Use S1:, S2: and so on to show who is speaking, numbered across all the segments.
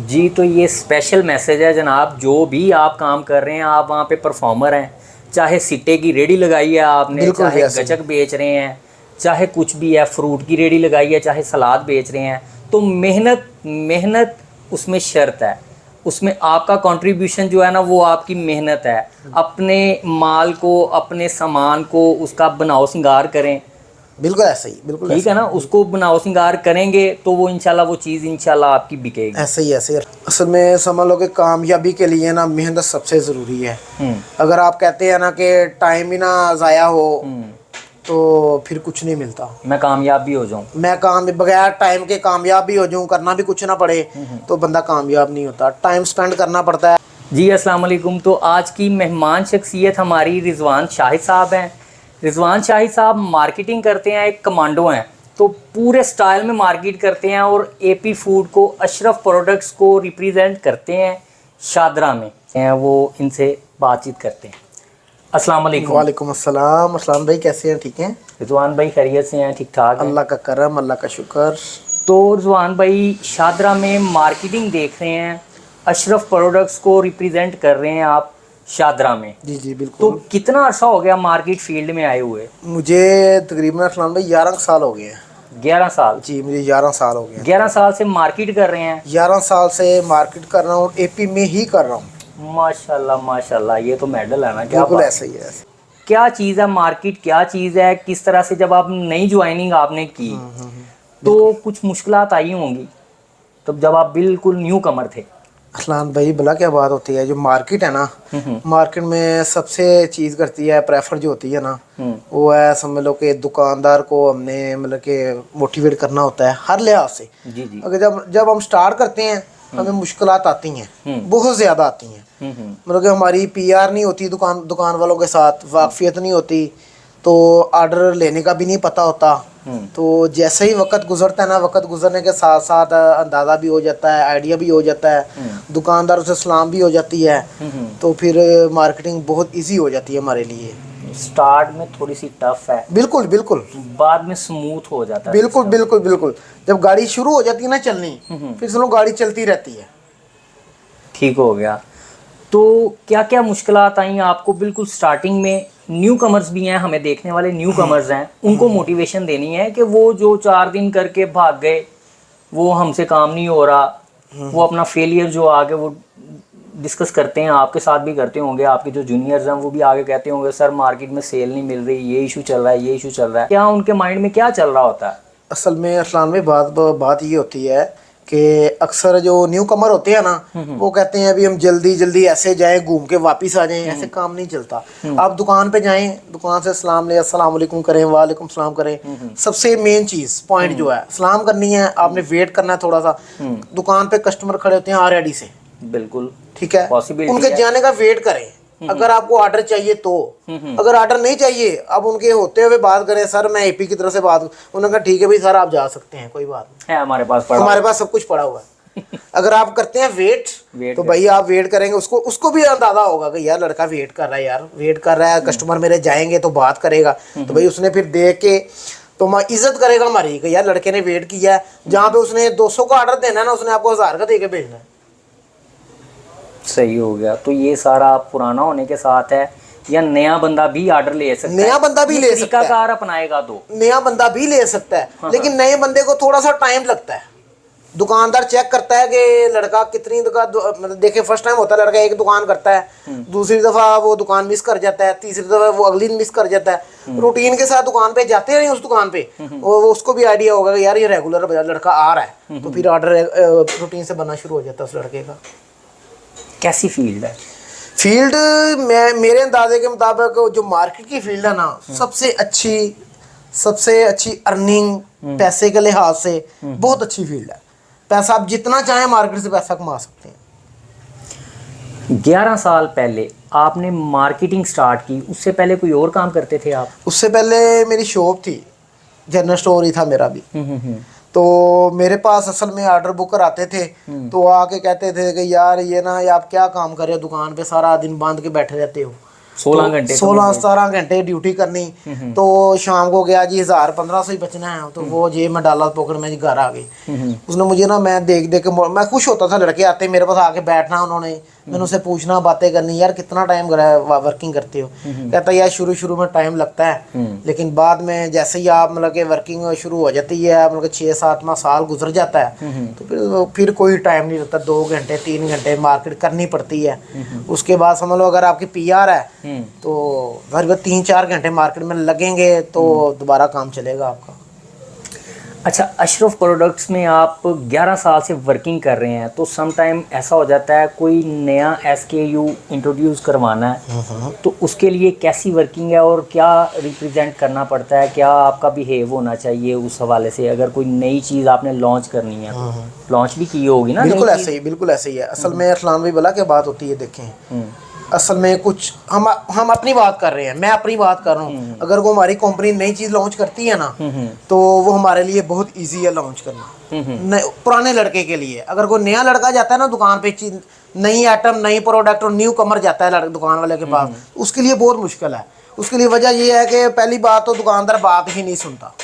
S1: जी, तो ये special message है जनाब, जो भी आप काम कर रहे हैं, आप वहाँ पे परफॉर्मर हैं, चाहे सिट्टे की रेडी लगाई है आपने, चाहे गचक बेच रहे हैं, चाहे कुछ भी है, फ्रूट की रेडी लगाई है, चाहे सलाद बेच रहे हैं, तो मेहनत मेहनत उसमें शर्त है। उसमें आपका कंट्रीब्यूशन जो है ना, वो आपकी मेहनत है। अपने माल को, अपने सामान को, उसका बनाओ सिंगार करें।
S2: बिल्कुल ऐसा ही, बिल्कुल
S1: ठीक है ना, उसको बनाओ सिंगार करेंगे तो वो इंशाल्लाह वो चीज़ इंशाल्लाह आपकी बिकेगी।
S2: ऐसे ही ऐसे ही। असल में समझ लो कि कामयाबी के लिए ना मेहनत सबसे ज़रूरी है। अगर आप कहते हैं ना कि टाइम ही ना ज़ाया हो तो फिर कुछ नहीं मिलता।
S1: मैं कामयाब भी हो जाऊं,
S2: मैं काम बगैर टाइम के कामयाब भी हो जाऊं, करना भी कुछ ना पड़े तो बंदा कामयाब नहीं होता। टाइम स्पेंड करना पड़ता है।
S1: जी अस्सलाम वालेकुम। तो आज की मेहमान शख्सियत हमारी रिजवान शाहिद साहब हैं। रिजवान शाहिद साहब मार्केटिंग करते हैं, एक कमांडो हैं, तो पूरे स्टाइल में मार्केट करते हैं और एपी फूड को, अशरफ प्रोडक्ट्स को रिप्रेजेंट करते हैं शादरा में हैं। वो इनसे बातचीत करते हैं। अस्सलाम वालेकुम।
S2: वालेकुम अस्सलाम। अस्सलाम भाई, कैसे हैं? ठीक हैं
S1: रिजवान भाई? खैरियत से हैं? ठीक ठाक हैं?
S2: अल्लाह का करम, अल्लाह का शुक्र।
S1: तो रिजवान भाई शादरा में मार्केटिंग देख रहे हैं, अशरफ प्रोडक्ट्स को रिप्रेजेंट कर रहे हैं आप शादरा में।
S2: जी जी बिल्कुल।
S1: तो कितना अर्सा हो गया मार्केट फील्ड में आए हुए?
S2: मुझे तकरीबन अस्सलाम भाई 11 साल हो गए हैं।
S1: 11 साल?
S2: जी, मुझे 11 साल हो गए।
S1: 11 साल से मार्केट कर रहे हैं?
S2: 11 साल से मार्केट कर रहा हूँ, एपी में ही कर रहा हूँ।
S1: माशाल्लाह माशाल्लाह, ये तो मेडल है ना। क्या
S2: बिल्कुल
S1: बात
S2: ऐसा ही है।
S1: क्या चीज़ है मार्केट, क्या चीज़ है? किस तरह से जब आप नई ज्वाइनिंग आपने की तो कुछ मुश्किलात आई होंगी, तब जब आप बिल्कुल न्यू कमर थे?
S2: असलान भाई, भला क्या बात होती है, जो मार्केट है ना, मार्केट में सबसे चीज़ करती है प्रेफर जो होती है ना, वो है समझ लो कि दुकानदार को हमने मतलब कि मोटिवेट करना होता है हर लिहाज से।
S1: जी जी।
S2: अगर जब हम स्टार्ट करते हैं हमें मुश्किलात आती हैं, बहुत ज़्यादा आती हैं। मतलब कि हमारी पीआर नहीं होती दुकान वालों के साथ, वाकफियत नहीं होती, तो ऑर्डर लेने का भी नहीं पता होता। तो जैसे ही वक्त गुजरता है ना, वक्त गुजरने के साथ साथ अंदाज़ा भी हो जाता है, आइडिया भी हो जाता है, दुकानदारों से सलाम भी हो जाती है, तो फिर मार्केटिंग बहुत इजी हो जाती है हमारे लिए।
S1: स्टार्ट में थोड़ी सी टफ है,
S2: बिल्कुल बिल्कुल,
S1: बाद में स्मूथ हो जाता है।
S2: बिल्कुल बिल्कुल बिल्कुल। जब गाड़ी शुरू हो जाती है ना चलनी, फिर चलो गाड़ी चलती रहती है।
S1: ठीक हो गया। तो क्या क्या मुश्किलात आई आपको बिल्कुल स्टार्टिंग में? न्यू कमर्स भी हैं, हमें देखने वाले न्यू कमर्स हैं, उनको मोटिवेशन देनी है कि वो जो 4 दिन करके भाग गए, वो हमसे काम नहीं हो रहा, वो अपना फेलियर जो आगे वो डिस्कस करते हैं, आपके साथ भी करते होंगे, आपके जो जूनियर्स हैं वो भी आगे कहते होंगे सर मार्केट में सेल नहीं मिल रही, ये इशू चल रहा है, ये इशू चल रहा है। क्या उनके माइंड में क्या चल रहा होता है?
S2: असल में असलान में बात ये होती है कि अक्सर जो न्यू कमर होते हैं ना, वो कहते हैं अभी हम जल्दी जल्दी ऐसे जाएं, घूम के वापस आ जाएं, ऐसे काम नहीं चलता। आप दुकान पे जाएं, दुकान से अस्सलाम वालेकुम करें, वालेकुम सलाम करें। सबसे मेन चीज़ पॉइंट जो है, सलाम करनी है, आपने वेट करना है थोड़ा सा। दुकान पे कस्टमर खड़े होते हैं ऑलरेडी से,
S1: बिल्कुल
S2: ठीक है, उनके जाने का वेट करें। अगर आपको ऑर्डर चाहिए तो, अगर ऑर्डर नहीं चाहिए, अब उनके होते हुए बात करें, सर मैं एपी की तरफ से बात, उन्होंने कहा ठीक है भाई सर आप जा सकते हैं, कोई बात नहीं
S1: है, हमारे पास
S2: सब कुछ पड़ा हुआ है। अगर आप करते हैं वेट तो भाई आप वेट करेंगे, उसको भी अंदाजा होगा कि यार लड़का वेट कर रहा है, यार वेट कर रहा है, कस्टमर मेरे जाएंगे तो बात करेगा, तो भाई उसने फिर देख के तो इज्जत करेगा हमारी कि यार लड़के ने वेट किया है। जहाँ पे उसने 200 का ऑर्डर देना है ना, उसने आपको 1000 का दे के भेजना है।
S1: सही हो गया। तो ये सारा पुराना होने के साथ है, या नया बंदा भी ऑर्डर ले सकता है?
S2: नया बंदा भी ले सकता है,
S1: कार अपनाएगा तो
S2: नया बंदा भी ले सकता है। लेकिन नए बंदे को थोड़ा सा टाइम लगता है। दुकानदार चेक करता है कि लड़का कितनी मतलब देखे, फर्स्ट टाइम होता है लड़का एक दुकान करता है, दूसरी दफा वो दुकान मिस कर जाता है, तीसरी दफा वो अगली मिस कर जाता है। रूटीन के साथ दुकान पे जाते हैं नहीं उस दुकान पे, वो उसको भी आइडिया होगा कि यार ये रेगुलर लड़का आ रहा है, तो फिर ऑर्डर रूटीन से बनना शुरू हो जाता है उस लड़के का।
S1: कैसी फील्ड है?
S2: फील्ड मेरे अंदाजे के मुताबिक जो मार्केट की फील्ड है ना, सबसे अच्छी अर्निंग, पैसे के लिहाज से बहुत अच्छी फील्ड है। पैसा आप जितना चाहें मार्केट से पैसा कमा सकते हैं।
S1: 11 साल पहले आपने मार्केटिंग स्टार्ट की, उससे पहले कोई और काम करते थे आप?
S2: उससे पहले मेरी शॉप थी, जनरल स्टोर ही था मेरा भी। तो मेरे पास असल में ऑर्डर बुकर आते थे, तो आके कहते थे कि यार ये ना, ये आप क्या काम कर रहे हो दुकान पे, सारा दिन बांध के बैठे रहते हो।
S1: 16 घंटे
S2: 16-17 घंटे ड्यूटी करनी। तो शाम को गया जी 1000-1500 ही बचना है, तो वो जेब में डाला पॉकेट में जी घर आ गई। उसने मुझे ना, मैं देख देख के मैं खुश होता था, लड़के आते मेरे पास आके बैठना, उन्होंने मैंने उनसे पूछना, बातें करनी, यार कितना टाइम वर्किंग करते हो? कहता यार शुरू में टाइम लगता है, लेकिन बाद में जैसे ही आप मतलब कि वर्किंग शुरू हो जाती है, मतलब कि 6-7 माह साल गुजर जाता है, तो फिर कोई टाइम नहीं रहता। 2 घंटे 3 घंटे मार्केट करनी पड़ती है। उसके बाद समझ लो अगर आपकी PR है तो हर 3-4 घंटे मार्केट में लगेंगे तो दोबारा काम चलेगा आपका।
S1: अच्छा, अशरफ प्रोडक्ट्स में आप 11 साल से वर्किंग कर रहे हैं, तो सम टाइम ऐसा हो जाता है कोई नया SKU इंट्रोड्यूस करवाना है, तो उसके लिए कैसी वर्किंग है और क्या रिप्रेजेंट करना पड़ता है, क्या आपका बिहेव होना चाहिए उस हवाले से? अगर कोई नई चीज़ आपने लॉन्च करनी है तो लॉन्च भी की होगी ना?
S2: बिल्कुल ऐसे ही है। असल में अरसलान भाई बोला क्या बात होती है, देखें असल में कुछ हम अपनी बात कर रहे हैं, मैं अपनी बात कर रहा हूँ। अगर वो हमारी कंपनी नई चीज़ लॉन्च करती है ना, तो वो हमारे लिए बहुत इजी है लॉन्च करना। पुराने लड़के के लिए, अगर कोई नया लड़का जाता है ना दुकान पे, चीज नई आइटम नई प्रोडक्ट और न्यू कमर जाता है दुकान वाले के पास, उसके लिए बहुत मुश्किल है। उसके लिए वजह ये है कि पहली बात तो दुकानदार बात ही नहीं सुनता।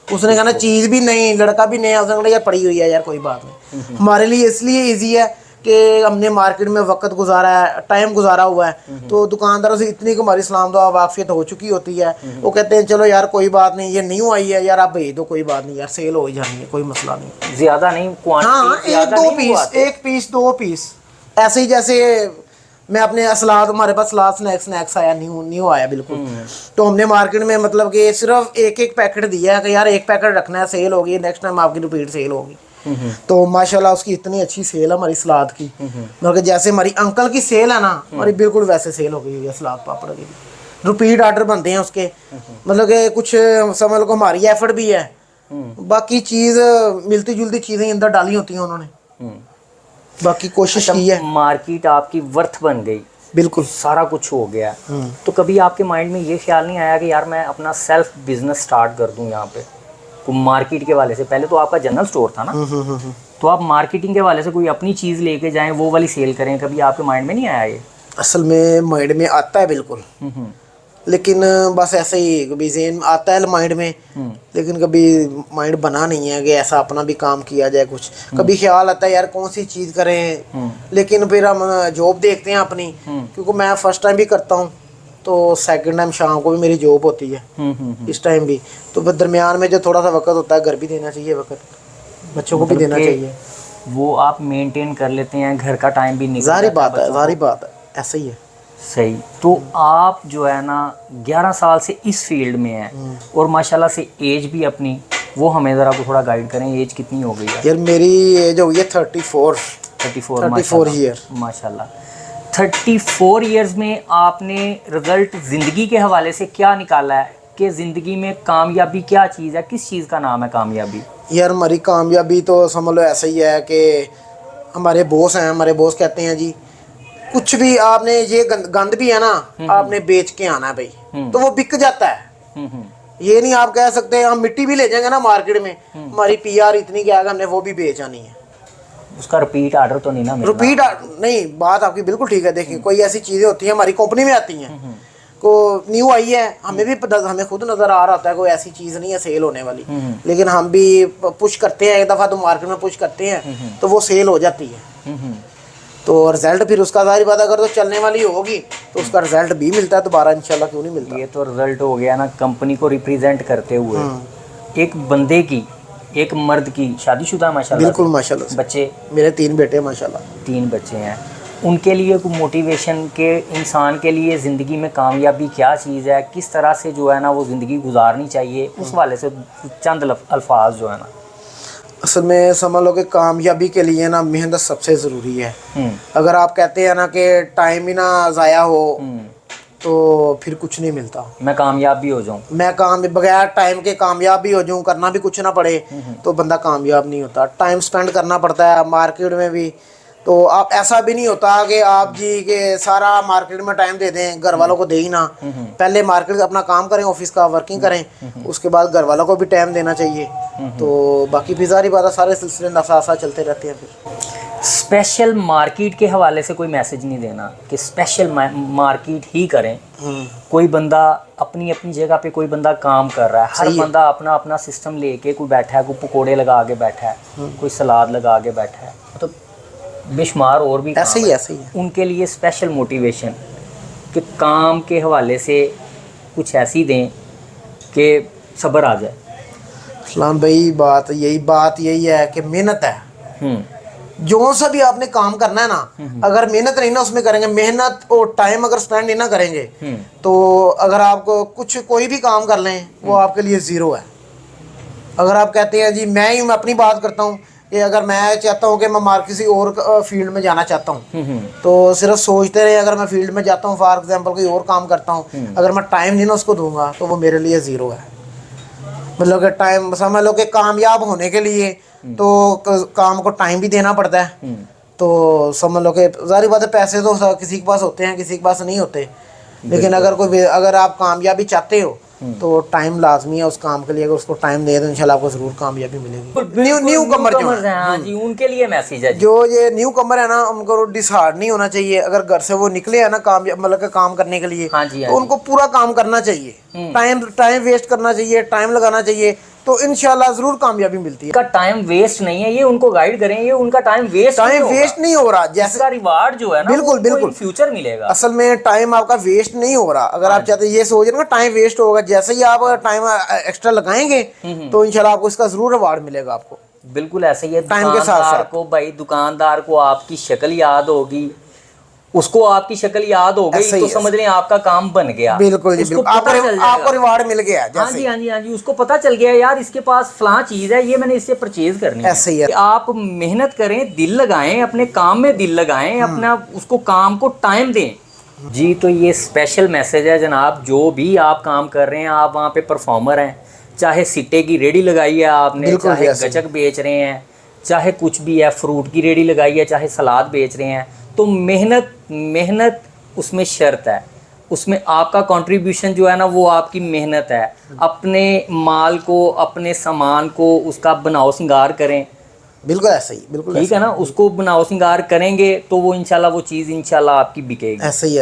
S2: उसने कहना चीज़ भी नहीं, लड़का भी नहीं, उसने कहना यार पड़ी हुई है यार, कोई बात नहीं। हमारे लिए इसलिए ईजी है कि हमने मार्केट में वक्त गुजारा है, टाइम गुजारा हुआ है, तो दुकानदारों से इतनी हमारी सलाम दुआ वाकफियत हो चुकी होती है। वो कहते हैं चलो यार कोई बात नहीं, ये न्यू आई है यार, आप भेज दो, कोई बात नहीं यार, सेल हो ही जानी है, कोई मसला नहीं।
S1: ज़्यादा नहीं,
S2: हाँ, 1 पीस 2 पीस ऐसे ही। जैसे मैं अपने सलाद, हमारे पास सलाद स्नैक्स आया, न्यू आया बिल्कुल, तो हमने मार्केट में मतलब कि सिर्फ एक पैकेट दिया है कि यार 1 पैकेट रखना है, सेल होगी, नेक्स्ट टाइम आपकी रिपीट सेल होगी। तो माशाल्लाह उसकी इतनी अच्छी सेल है हमारी सलाद की, मतलब जैसे हमारी अंकल की सेल है ना, हमारी बिल्कुल वैसे सेल हो गई है सलाद पापड़ की। रिपीट ऑर्डर बनते हैं उसके, मतलब कि कुछ समझ लो हमारी एफर्ट भी है, बाकी चीज़ मिलती जुलती चीज़ें अंदर डाली होती हैं उन्होंने, बाकी कोशिश की है।
S1: मार्केट आपकी वर्थ बन गई,
S2: बिल्कुल
S1: सारा कुछ हो गया, तो कभी आपके माइंड में ये ख्याल नहीं आया कि यार मैं अपना सेल्फ बिजनेस स्टार्ट कर दूं यहाँ पे? तो मार्केट के वाले से पहले तो आपका जनरल स्टोर था ना, तो आप मार्केटिंग के वाले से कोई अपनी चीज़ लेके जाएं, वो वाली सेल करें, कभी आपके माइंड में नहीं आया ये?
S2: असल में माइंड में आता है बिल्कुल, लेकिन बस ऐसे ही कभी ज़हन आता है माइंड में, लेकिन कभी माइंड बना नहीं है कि ऐसा अपना भी काम किया जाए कुछ। कभी ख्याल आता है यार कौन सी चीज़ करें, लेकिन फिर हम जॉब देखते हैं अपनी, क्योंकि मैं फर्स्ट टाइम भी करता हूँ, तो सेकंड टाइम शाम को भी मेरी जॉब होती है, इस टाइम भी, तो दरमियान में जो थोड़ा सा वक्त होता है, घर भी देना चाहिए वक्त, बच्चों को भी देना चाहिए,
S1: वो आप मेंटेन कर लेते हैं, घर का टाइम भी निकल
S2: जारी बात है, ऐसा ही है।
S1: सही। तो आप जो है ना 11 साल से इस फील्ड में हैं, और माशाल्लाह से एज भी अपनी, वो हमें ज़रा को थोड़ा गाइड करें, एज कितनी हो गई है?
S2: यार मेरी एज हो गई है 34 ईयर
S1: माशाल्लाह। 34 ईयर्स में आपने रिजल्ट ज़िंदगी के हवाले से क्या निकाला है कि ज़िंदगी में कामयाबी क्या चीज़ है, किस चीज़ का नाम है कामयाबी?
S2: यार हमारी कामयाबी तो समझ लो ऐसा ही है कि हमारे बॉस हैं, हमारे बॉस कहते हैं जी कुछ भी आपने, ये गंद भी है ना, आपने बेच के आना है भाई, तो वो बिक जाता है। ये नहीं आप कह सकते हम मिट्टी भी ले जाएंगे ना मार्केट में, हमारी PR इतनी क्या है हमने वो भी बेच आनी है,
S1: उसका रिपीट ऑर्डर तो नहीं ना मिलना?
S2: रिपीट नहीं, बात आपकी बिल्कुल ठीक है। देखिए कोई ऐसी चीज़ें होती हैं हमारी कंपनी में आती हैं, को न्यू आई है, हमें भी पता, हमें खुद नज़र आ रहा होता है कोई ऐसी चीज़ नहीं है सेल होने वाली, लेकिन हम भी पुश करते हैं, एक दफ़ा तो मार्केट में पुश करते हैं तो वो सेल हो जाती है, तो रिजल्ट फिर उसका जाहिर बात अगर तो चलने वाली होगी तो उसका रिजल्ट भी मिलता है दोबारा, इंशाल्लाह क्यों नहीं मिलता।
S1: ये तो रिजल्ट हो गया ना कंपनी को रिप्रेजेंट करते हुए, एक बंदे की, एक मर्द की, शादीशुदा माशाल्लाह?
S2: बिल्कुल माशाल्लाह।
S1: बच्चे?
S2: मेरे 3 बेटे माशाल्लाह।
S1: 3 बच्चे हैं। उनके लिए कोई मोटिवेशन के, इंसान के लिए ज़िंदगी में कामयाबी क्या चीज़ है, किस तरह से जो है ना वो ज़िंदगी गुजारनी चाहिए, उस वाले से चंद अल्फाज जो है ना।
S2: असल में समझ लो कि कामयाबी के लिए ना मेहनत सबसे ज़रूरी है। अगर आप कहते हैं ना कि टाइम ही ना ज़ाया हो तो फिर कुछ नहीं मिलता। मैं
S1: कामयाब भी हो जाऊं,
S2: मैं काम बगैर टाइम के कामयाब भी हो जाऊं, करना भी कुछ ना पड़े तो बंदा कामयाब नहीं होता। टाइम स्पेंड करना पड़ता है मार्केट में भी, तो आप ऐसा भी नहीं होता कि आप जी के सारा मार्केट में टाइम दे दें, घर वालों को दे ही ना। पहले मार्केट अपना काम करें, ऑफिस का वर्किंग करें, उसके बाद घर वालों को भी टाइम देना चाहिए। तो बाकी फिर सारी बात सारे सिलसिले साथ साथ चलते रहते हैं। फिर
S1: स्पेशल मार्केट के हवाले से कोई मैसेज नहीं देना कि स्पेशल मार्केट ही करें। कोई बंदा अपनी अपनी जगह पे कोई बंदा काम कर रहा है, हर बंदा अपना अपना सिस्टम लेके कोई बैठा है, कोई पकोड़े लगा के बैठा है, कोई सलाद लगा के बैठा है, तो बेशुमार और भी
S2: ऐसे ही ऐसे ही
S1: उनके लिए स्पेशल मोटिवेशन कि काम के हवाले से कुछ ऐसी दें कि सब्र आ जाए।
S2: सलाम भाई, बात यही है कि मेहनत है। जो सा भी आपने काम करना है ना, अगर मेहनत नहीं ना उसमें करेंगे, मेहनत और टाइम अगर स्पेंड नहीं ना करेंगे, तो अगर आपको कोई भी काम कर लें वो आपके लिए ज़ीरो है। अगर आप कहते हैं जी मैं अपनी बात करता हूँ कि अगर मैं चाहता हूँ कि मैं किसी और फील्ड में जाना चाहता हूँ, तो सिर्फ सोचते रहे अगर मैं फील्ड में जाता हूँ, फॉर एग्जांपल कोई और काम करता हूँ, अगर मैं टाइम नहीं ना उसको दूंगा तो वो मेरे लिए ज़ीरो है। मतलब कि टाइम, समझ लो कि कामयाब होने के लिए तो काम को टाइम भी देना पड़ता है। तो समझ लो कि ज़ाहिर बात है पैसे तो किसी के पास होते हैं, किसी के पास नहीं होते, लेकिन अगर आप कामयाबी चाहते हो तो टाइम लाजमी है उस काम के लिए। अगर उसको टाइम दे तो इंशाल्लाह आपको ज़रूर कामयाबी मिलेगी। न्यू कमर जो
S1: हैं, हाँ जी, उनके लिए मैसेज है
S2: जो ये न्यू कमर है ना, उनको डिसहार्ड नहीं होना चाहिए। अगर घर से वो निकले है ना मतलब काम करने के लिए,
S1: हाँ जी,
S2: तो उनको पूरा काम करना चाहिए, टाइम वेस्ट करना चाहिए, टाइम लगाना चाहिए, तो इंशाल्लाह जरूर कामयाबी मिलती है।
S1: का टाइम वेस्ट नहीं है, ये उनको गाइड करें, ये उनका टाइम वेस्ट
S2: नहीं हो रहा, जैसे
S1: इसका रिवार्ड जो है ना
S2: बिल्कुल
S1: फ्यूचर मिलेगा।
S2: असल में टाइम आपका वेस्ट नहीं हो रहा। अगर आप चाहते ये सोच रहे हो टाइम वेस्ट होगा, जैसे ही आप टाइम एक्स्ट्रा लगाएंगे तो इंशाल्लाह आपको इसका जरूर रिवार्ड मिलेगा आपको।
S1: बिल्कुल ऐसे ही है।
S2: टाइम के साथ
S1: को भाई, दुकानदार को आपकी शक्ल याद होगी, उसको आपकी शक्ल याद हो गई तो समझ लें आपका काम बन गया।
S2: बिल्कुल जी, आपको रिवार्ड मिल गया।
S1: हाँ जी, हाँ जी, हाँ जी, उसको पता चल गया यार इसके पास फलां चीज है, ये मैंने इससे परचेज करनी है।
S2: ऐसे ही है।
S1: आप मेहनत करें, दिल लगाएं, अपने काम में दिल लगाएं, अपना उसको काम को टाइम दें जी। तो ये स्पेशल मैसेज है जनाब, जो भी आप काम कर रहे हैं, आप वहाँ पे परफॉर्मर हैं, चाहे सिट्टे की रेडी लगाई है आपने, चाहे गचक बेच रहे हैं, चाहे कुछ भी है, फ्रूट की रेडी लगाई है, चाहे सलाद बेच रहे हैं, तो मेहनत उसमें शर्त है। उसमें आपका कंट्रीब्यूशन जो है ना वो आपकी मेहनत है। अपने माल को, अपने सामान को उसका बनाओ सिंगार करें।
S2: बिल्कुल ऐसे ही, बिल्कुल
S1: ठीक है ना, उसको बनाओ सिंगार करेंगे तो वो इंशाल्लाह वो चीज़ इंशाल्लाह आपकी बिकेगी।
S2: ऐसे ही